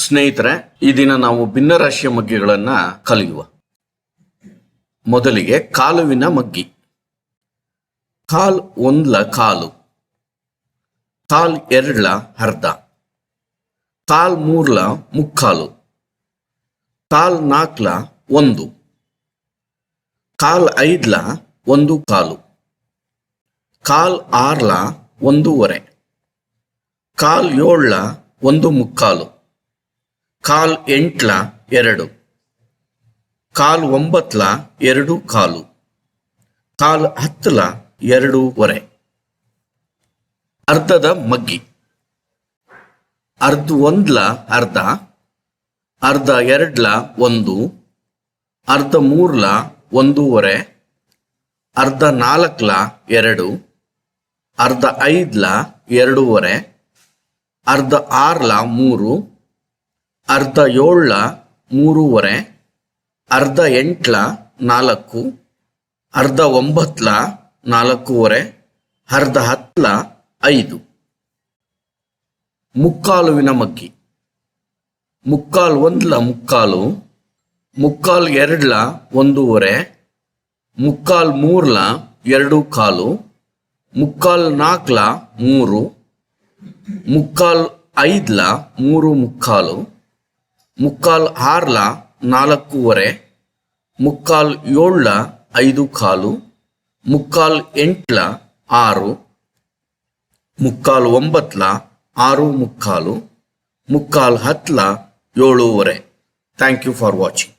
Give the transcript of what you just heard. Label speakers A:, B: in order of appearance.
A: ಸ್ನೇಹಿತರೆ, ಈ ದಿನ ನಾವು ಭಿನ್ನರಾಶಿಯ ಮಗ್ಗಿಗಳನ್ನ ಕಲಿಯುವ. ಮೊದಲಿಗೆ ಕಾಲುವಿನ ಮಗ್ಗಿ. ಕಾಲ್ ಒಂದ್ಲ ಕಾಲು, ಕಾಲ್ ಎರಡ್ಲ ಅರ್ಧ, ಕಾಲ್ ಮೂರ್ಲ ಮುಕ್ಕಾಲು, ಕಾಲ್ ನಾಲ್ಕ್ಲ ಒಂದು, ಕಾಲ್ ಐದ್ಲ ಒಂದು ಕಾಲು, ಕಾಲ್ ಆರ್ಲ ಒಂದೂವರೆ, ಕಾಲ್ ಏಳ್ಲ ಒಂದು ಮುಕ್ಕಾಲು, ಕಾಲ್ ಎಂಟ್ಲ ಎರಡು, ಕಾಲ್ ಒಂಬತ್ಲ ಎರಡು ಕಾಲು, ಕಾಲ್ ಹತ್ತಲ ಎರಡೂವರೆ. ಅರ್ಧದ ಮಗ್ಗಿ. ಅರ್ಧ ಒಂದ್ಲ ಅರ್ಧ, ಅರ್ಧ ಎರಡ್ಲ ಒಂದು, ಅರ್ಧ ಮೂರ್ಲ ಒಂದೂವರೆ, ಅರ್ಧ ನಾಲ್ಕ್ಲ ಎರಡು, ಅರ್ಧ ಐದ್ಲ ಎರಡೂವರೆ, ಅರ್ಧ ಆರ್ಲ ಮೂರು, ಅರ್ಧ ಏಳ್ಲ ಮೂರೂವರೆ, ಅರ್ಧ ಎಂಟ್ಲ ನಾಲ್ಕು, ಅರ್ಧ ಒಂಬತ್ಲ ನಾಲ್ಕೂವರೆ, ಅರ್ಧ ಹತ್ಲ ಐದು. ಮುಕ್ಕಾಲುವಿನ ಮಗ್ಗಿ. ಮುಕ್ಕಾಲ್ ಒಂದ್ಲ ಮುಕ್ಕಾಲು, ಮುಕ್ಕಾಲ್ ಎರಡ್ಲ ಒಂದೂವರೆ, ಮುಕ್ಕಾಲ್ ಮೂರ್ಲ ಎರಡು ಕಾಲು, ಮುಕ್ಕಾಲ್ ನಾಲ್ಕ್ಲ ಮೂರು, ಮುಕ್ಕಾಲ್ ಐದ್ಲ ಮೂರು ಮುಕ್ಕಾಲು, ಮುಕ್ಕಾಲ್ ಆರ್ಲ ನಾಲ್ಕೂವರೆ, ಮುಕ್ಕಾಲ್ ಏಳ್ಲ ಐದು ಕಾಲು, ಮುಕ್ಕಾಲ್ ಎಂಟ್ಲ ಆರು, ಮುಕ್ಕಾಲ್ ಒಂಬತ್ಲ ಆರು ಮುಕ್ಕಾಲು, ಮುಕ್ಕಾಲ್ ಹತ್ಲ ಏಳೂವರೆ. Thank you for watching.